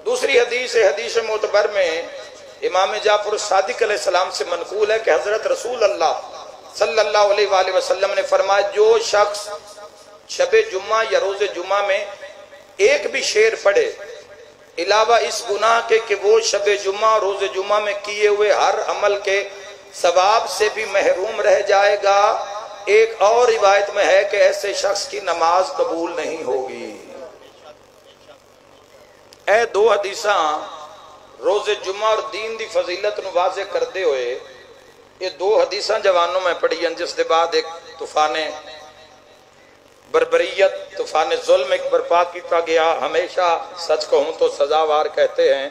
دوسری حدیث ہے، حدیث معتبر میں امام جعفر صادق علیہ السلام سے منقول ہے کہ حضرت رسول اللہ صلی اللہ علیہ وآلہ وسلم نے فرمایا جو شخص شب جمعہ یا روز جمعہ میں ایک بھی شعر پڑھے علاوہ اس گناہ کے کہ وہ شب جمعہ روز جمعہ میں کیے ہوئے ہر عمل کے ثواب سے بھی محروم رہ جائے گا، ایک اور روایت میں ہے کہ ایسے شخص کی نماز قبول نہیں ہوگی۔ اے دو حدیثاں روز جمعہ اور دین دی فضیلت نو واضح کردے ہوئے یہ دو حدیثاں جوانوں میں پڑھی ہیں، جس دے بعد ایک طوفان بربریت، طوفان ظلم ایک برپا کیتا گیا۔ ہمیشہ سچ کہوں تو سزاوار کہتے ہیں،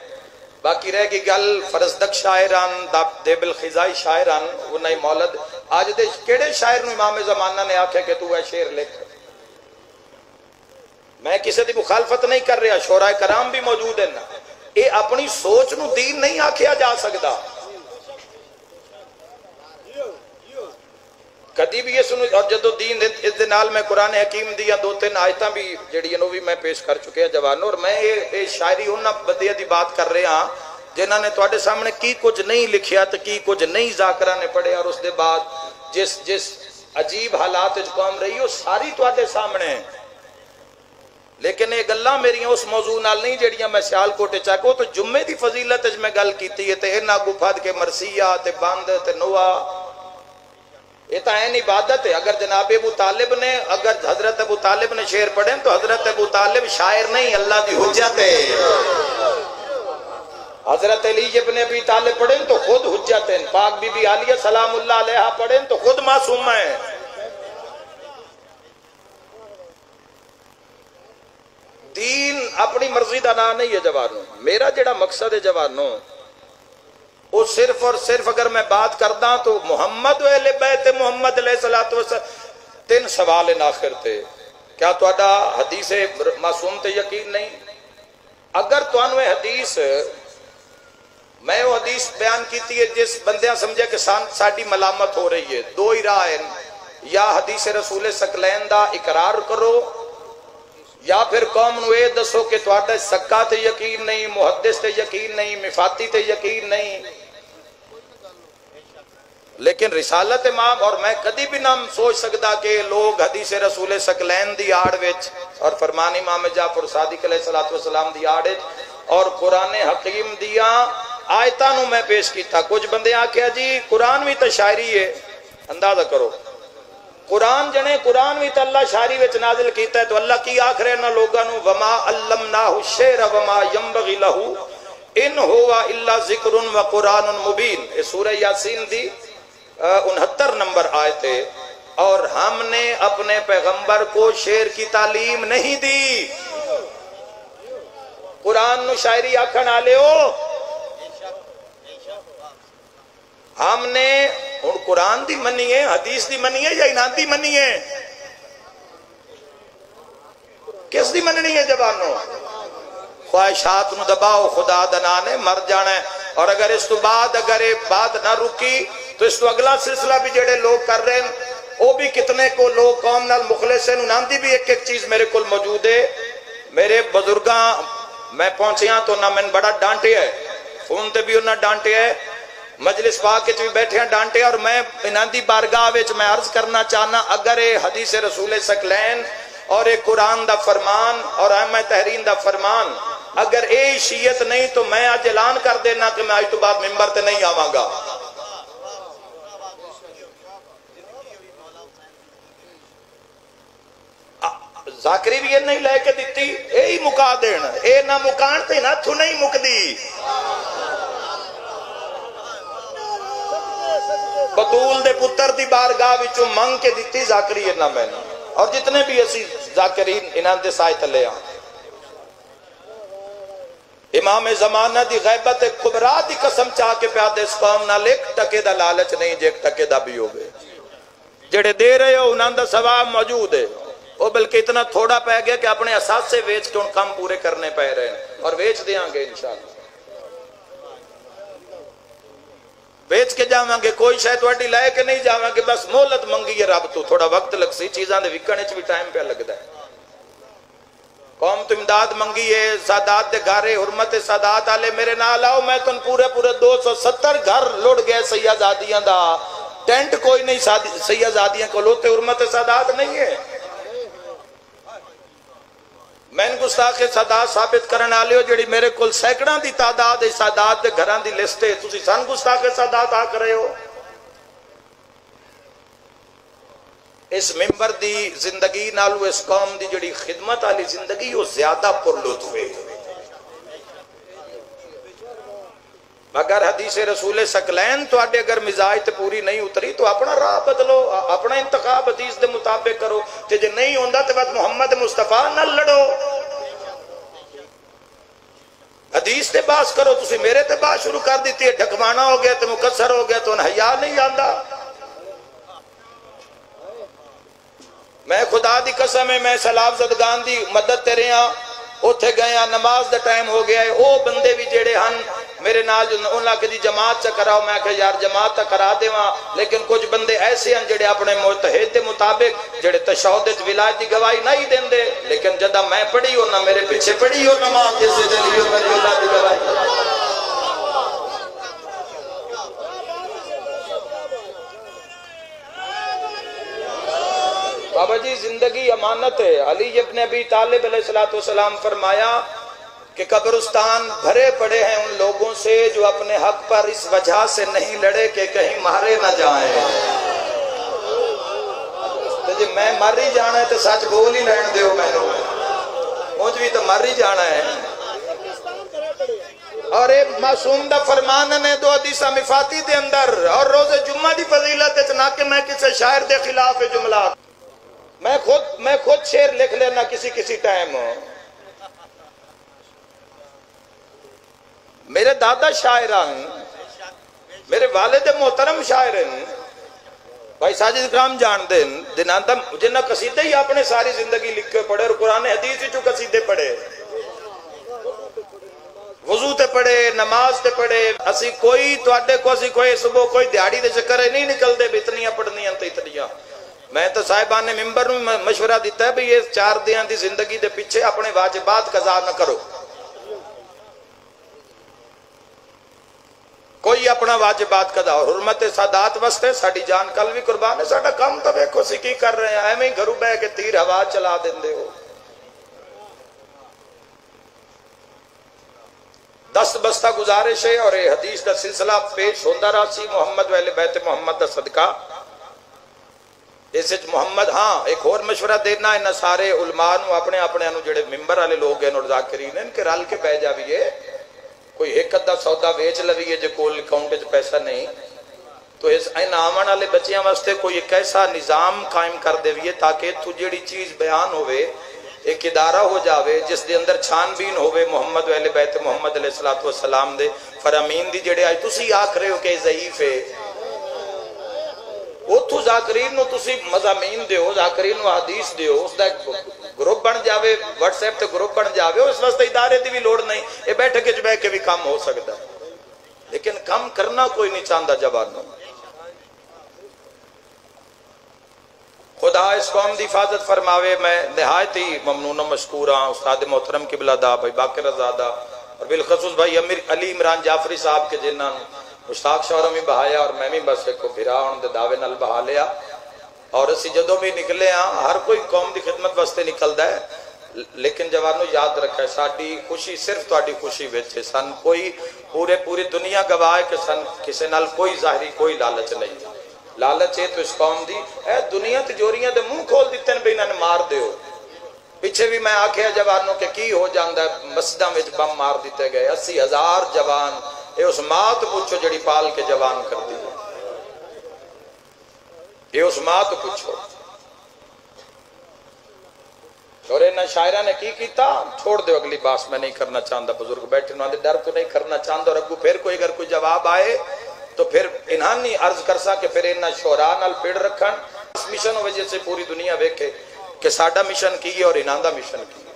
باقی رہ گی گل فرزدق شاعران دے بالخزائی شاعران انہیں مولد آج دے کیڑے شاعر نو امام زمانہ نے آکھے کہ تو اے شعر لکھ۔ میں کسی دی مخالفت نہیں کر رہا، شعراء کرام بھی موجود ہیں نا، اے اپنی سوچ نو دین نہیں آکھیا جا سکتا۔ کدی بھی یہ سنو، اور جدو دین اس دنال میں قرآن حکیم دیا دو تین آیتاں بھی جڑی انہوں بھی میں پیش کر چکے ہیں جوانوں، اور میں یہ شاعری انہاں بدیہ دی بات کر رہے ہاں جنہاں نے تواڈے سامنے کی کچھ نہیں لکھیا تو کی کچھ نہیں ذاکرہ نے پڑھے، اور اس دے بعد جس عجیب حالات جو قوم رہی وہ ساری تواڈے سامنے ہیں۔ لیکن یہ گلاں میری اس موضوع نال نہیں جڑیاں میں سیال کوٹے چاکو تو جمعے دی فضیلت میں گل کیتی ہے تے انہاں کو پھد کے مرثیہ تے بند تے نوا، یہ تو این عبادت ہے۔ اگر جناب ابو طالب نے، اگر حضرت ابو طالب نے شعر پڑھیں تو حضرت ابو طالب شاعر نہیں، اللہ دی حجت ہے۔ حضرت علی ابن ابی طالب پڑھیں تو خود حجت ہیں، پاک بی بی عالیہ سلام اللہ علیہ پڑھیں تو خود معصوم ہیں۔ دین اپنی مرضی دا نہ نہیں ہے جوانوں، میرا جڑا مقصد ہے جوانوں وہ صرف اور صرف اگر میں بات کردہ تو محمد و اہل بیت محمد علیہ السلام تین سوال آخر تھے۔ کیا توڑا حدیث معصوم تے یقین نہیں؟ اگر توانو حدیث میں وہ حدیث بیان کیتی ہے جس بندیاں سمجھے کہ ساڑی ملامت ہو رہی ہے، دو ہی راہ ہیں، یا حدیث رسول ثقلین دا اقرار کرو یا پھر قوم نو اے دسو کہ توڑا سکا تے یقین نہیں، محدث تے یقین نہیں، مفاتی تے یقین نہیں۔ لیکن رسالت امام، اور میں کدی بھی نہ سوچ سکتا کہ لوگ حدیث رسول ثقلین دی آڑ وچ اور فرمان امام جعفر صادق علیہ السلام دی آڑ وچ اور قرآن حکیم دیا آیتاں نو میں پیش کیتا۔ کچھ بندے آکھیا جی قرآن بھی تو شاعری ہے، اندازہ کرو قرآن جنے قرآن بھی تو اللہ شاعری وچ نازل کیتا ہے، تو اللہ کی آخر نہ لوگاں نو وما علمناہ الشعر وما ينبغي له ان ہوا الا ذکر و قرآن مبین، یہ سورہ یاسین دی 69 نمبر آیت ہے۔ اور ہم نے اپنے پیغمبر کو شعر کی تعلیم نہیں دی۔ قرآن نو شاعری آکھن آلے ہو، ہم نے ہن قرآن دی منی ہے، حدیث دی منی ہے یا انہاں دی منی ہے؟ کس دی مننی ہے جوانوں؟ خواہشات نو دباؤ، خدا دنانے مر جانا ہے۔ اور اگر اس تو بعد اگر یہ بات نہ رکی تو اس تو اگلا سلسلہ بھی جڑے لوگ کر رہے ہیں وہ بھی کتنے کو لوگ قوم نال مخلص ہیں، انہاں دی بھی ایک ایک چیز میرے کل موجود ہے۔ میرے بزرگاں میں پہنچیاں تو نہ میں بڑا ڈانٹے ہے، فون تے بھی انہاں ڈانٹے ہے، مجلس پاک کے بھی بیٹھے ہیں ڈانٹے، اور میں انہاں دی بارگاہ وچ میں عرض کرنا چاہنا اگر یہ حدیث رسول ثقلین اور یہ قرآن دا فرمان اور ائمہ تحرین دا فرمان اگر اے شیعت نہیں تو میں آج اعلان کر دینا کہ میں آج تو بعد ممبر تے نہیں آواں گا۔ ذاکری بھی یہ نہیں لے کے دیتی، اے ہی مکا دین، اے نہ مکان تے نہ تھو نہیں مک دی۔ بطول دے پتر دی بارگاہ وچوں منگ کے دیتی ذاکری نہ میں نے، اور جتنے بھی اسی ذاکرین انہاں دے سائے تلے آن۔ امام زمانہ دی غیبت کبرا دی قسم چاہ کے پیادے اس قوم نہ ایک ٹکے دا لالچ نہیں جے ایک ٹکے دا بھی ہوگے، جڑے دے رہے ہو انہاں دا ثواب موجود ہے، وہ بلکہ اتنا تھوڑا پہ گیا کہ اپنے اساس سے ویچ کے ان کام پورے کرنے پہ رہے ہیں، اور ویچ دیاں گے انشاءاللہ، ویچ کے جاواں گے، کوئی شاید توڑی لائے کے نہیں جاواں گے، بس مہلت منگی ہے رب تو، تھوڑا وقت لگ سی چیزاں دے وکنے چ بھی ٹائم پہ لگدا ہے۔ قوم تو امداد منگی ہے، سادات دے گھارے حرمت سادات آلے میرے نال آؤ، میں تن پورے 270 گھر لڑ گئے سیازادیاں دا، ٹینٹ کوئی نہیں سیازادیاں کو لوتے، حرمت سادات نہیں ہے۔ میں ان گستاخ سادات ثابت کرنے آلے ہو جڑی میرے کل سینکڑوں دی تعداد ہے سادات دے گھران دی لسٹ ہے، تسی سن گستاخ سادات آ کرے ہو۔ اس ممبر دی زندگی نالو اس قوم دی جڑی خدمت آلی زندگی وہ زیادہ پر لطف ہے۔ اگر حدیث رسول سکلین تو آڈے اگر مزاج تے پوری نہیں اتری تو اپنا راہ بدلو، اپنا انتخاب حدیث دے مطابق کرو، تے جے نہیں ہوندہ تے بات محمد مصطفیٰ نہ لڑو، حدیث تے باس کرو۔ تسی میرے تے باس شروع کر دیتی ہے، ڈھکوانا ہو گیا تے مکسر ہو گیا تو ان حیاء نہیں آندہ۔ میں خدا دی قسم ہے، میں سلاب زدگان دی مدد تیرے ہاں اتھے گئے ہاں، نماز دا ٹائم ہو گیا ہے، او بندے بھی جیڑے ہن میرے نال جو انہاں کے دی جماعت چا کراؤ، میں کہ یار جماعت تا کرا دے وہاں، لیکن کچھ بندے ایسے ہیں جڑے اپنے متحد دے مطابق جڑے تشہدت ولایت دی گواہی نہیں دیں دے، لیکن جدہ میں پڑھی ہو نہ میرے پیچھے پڑھی ہو نماز جیسے دلی ہو میری اللہ دی گواہی۔ بابا جی زندگی امانت ہے۔ علی ابن ابی طالب علیہ السلام فرمایا کہ قبرستان بھرے پڑے ہیں ان لوگوں سے جو اپنے حق پر اس وجہ سے نہیں لڑے کہ کہیں مارے نہ جائیں۔ تو جی میں مر ہی جانا ہے تو سچ بول ہی لین دیو میں نے، مجھ بھی تو مر ہی جانا ہے۔ اور ایک معصوم دا فرمان نے دو حدیثہ مفاتی دے اندر اور روز جمعہ دی فضیلت اتنا کہ میں کسی شاعر دے خلاف جملہ میں خود شعر لکھ لینا کسی ٹائم۔ میرے دادا شاعران، میرے والد محترم شاعران، بھائی ساجد اکرام جان دیں دنانتا جنہ قصیدے ہی اپنے ساری زندگی لکھے پڑھے اور قرآن حدیث ہی جو قصیدے پڑھے، وضو تے پڑھے، نماز تے پڑھے، اسی کوئی تو اڈے کو اسی کوئی صبح کوئی دیہڑی دے چکر ہے نہیں نکل دے اتنیاں پڑھنیاں تے اتنیاں۔ میں تو صاحبان نے ممبر میں مشورہ دیتا ہے بھی یہ 4 دیاں دی زندگی دے پیچھے اپنے واجبات قضا نہ کرو، کوئی اپنا واجبات قضا، اور حرمت سادات وستے ساڑی جان کل بھی قربان ہے، ساڑا کام تو بیکھو سی کی کر رہے ہیں، ایمیں ہی گھرو بے کے تیر ہوا چلا دیں دے ہو۔ دست بستہ گزارش ہے اور حدیث دا سلسلہ پیش ہوندہ راسی محمد و اہل بیت محمد دا صدقہ۔ اس محمد ہاں ایک اور مشورہ دینا ہے نہ سارے علماء نو اپنے انو جڑے ممبر والے لوگ ہیں اور ذاکرین ہیں کہ رل کے بہ جاویے، کوئی ایک ادھا سودا ویچ لویے جو کول اکاؤنٹ وچ پیسہ نہیں، تو اس این آمن والے بچیاں واسطے کوئی ایک ایسا نظام قائم کر دیویے تاکہ تو جڑی چیز بیان ہوئے ایک ادارہ ہو جاوے جس دے اندر چھان بین ہوئے محمد و اہل بیت محمد علیہ السلام دے فرامین دی جڑے آئی تسی آکھ رہے ہو کہ ضعیف ہے، وہ تو ذاکرین نو تسی مضامین دیو، ذاکرین نو حدیث دیو، اس دا گروپ بن جاوے، واٹس ایپ تے گروپ بن جاوے، اس واسطے ادارے دی بھی لوڑ نہیں، یہ بیٹھے کے جبے کے بھی کام ہو سکتا ہے، لیکن کام کرنا کوئی نہیں چاہتا جوانوں۔ خدا اس قوم دی حفاظت فرماوے۔ میں نہایت ہی ممنون و مشکور ہاں استاد محترم قبلہ دا بھائی باقر رضادہ اور بالخصوص بھائی علی عمران جعفری صاحب کے جنہاں مشتاق شوروں میں بہایا اور میں بھی بس ایک بھرا ان دے دعوے نال بہا لیا، اور اسی جدوں بھی نکلے ہاں ہر کوئی قوم دی خدمت واسطے نکلدا ہے، لیکن جوانوں یاد رکھا ہے ساڈی خوشی صرف تہاڈی خوشی وچ ہے، سن کوئی پوری دنیا گواہ ہے کہ سن کسے نال کوئی ظاہری کوئی لالچ نہیں، لالچ ہے تو اس قوم دی اے دنیا تجوریاں دے منہ کھول دیتے ہیں بھی انہاں نے مار دیو۔ پیچھے بھی میں آکھیا جوانوں کہ کی ہو جاندا ہے، مسجداں وچ بم مار دیتے گئے، 80,000 جوان، اے اس ماں تو پوچھو جڑی پال کے جوان کر دی، اے اس ماں تو پوچھو۔ اور انہاں شاعرہ نے کی کیتا، چھوڑ دے اگلی باس میں نہیں کرنا چاہتا، بزرگ بیٹھے انہوں نے ڈر تو نہیں کرنا چاہتا، اور اگو پھر کوئی اگر کوئی جواب آئے تو پھر انہاں نہیں عرض کر سا کہ پھر انہاں شعراء نال پیڑ رکھن، اس مشن وجہ سے پوری دنیا بیکھے کہ ساڑھا مشن کی ہے اور انہاں دا مشن کی ہے۔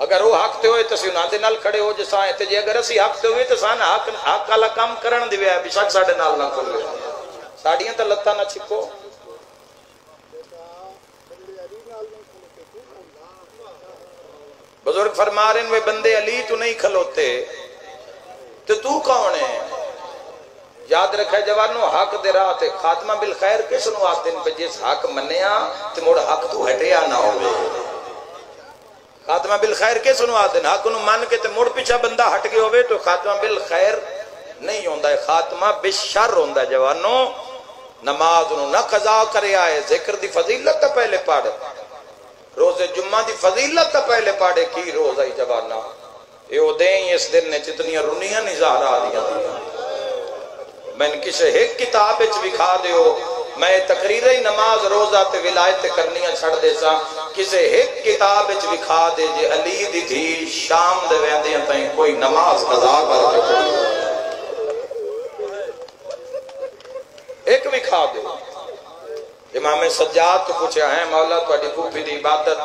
اگر وہ حق تے ہوئے تو انہاں دے نال کھڑے ہو جیسا ہے، جی اگر اسی حق تے ہوئے تو سان حق والا کام کرن دیوے ہے، بشک ساڑھے نال نہ کھلے، ساڑھیاں تو لتا نہ چھپو۔ بزرگ فرما رہے ہیں وہ بندے علی تو نہیں کھلوتے تو کون ہے؟ یاد رکھے جوانو حق دے راہ تے خاتمہ بالخیر کس نو آتے ہیں؟ جس حق منیا تے موڑ حق تو ہٹیا نہ ہوئے. خاتمہ بالخیر کس نو آتے ہیں؟ حق نو مان کے تے موڑ پیچھا بندہ ہٹ گئے ہوئے تو خاتمہ بالخیر نہیں ہوندہ ہے، خاتمہ بالشر ہوندہ ہے. جوانو نماز نو نہ قضا کرے آئے، ذکر دی فضیلت تا پہلے پاڑ، روز جمعہ دی فضیلت تا پہلے پاڑے کی روز آئی. جوانو یہ دیں اس دن نے جتنی رنیاں نظارہ آدیاں دیا. میں نے کسے ایک کتاب اچھ بکھا دیو، میں تقریری نماز روزہ تے ولایت کرنیاں چھڑ دے سا. کسے ایک کتاب اچھ بکھا دے جے علی دی تھی شام دے ویندے ہیں تائیں کوئی نماز قضا کر کے ایک بکھا دے. امام سجاد تو پوچھا ہے مولا تو اڈی پھوپھی دی عبادت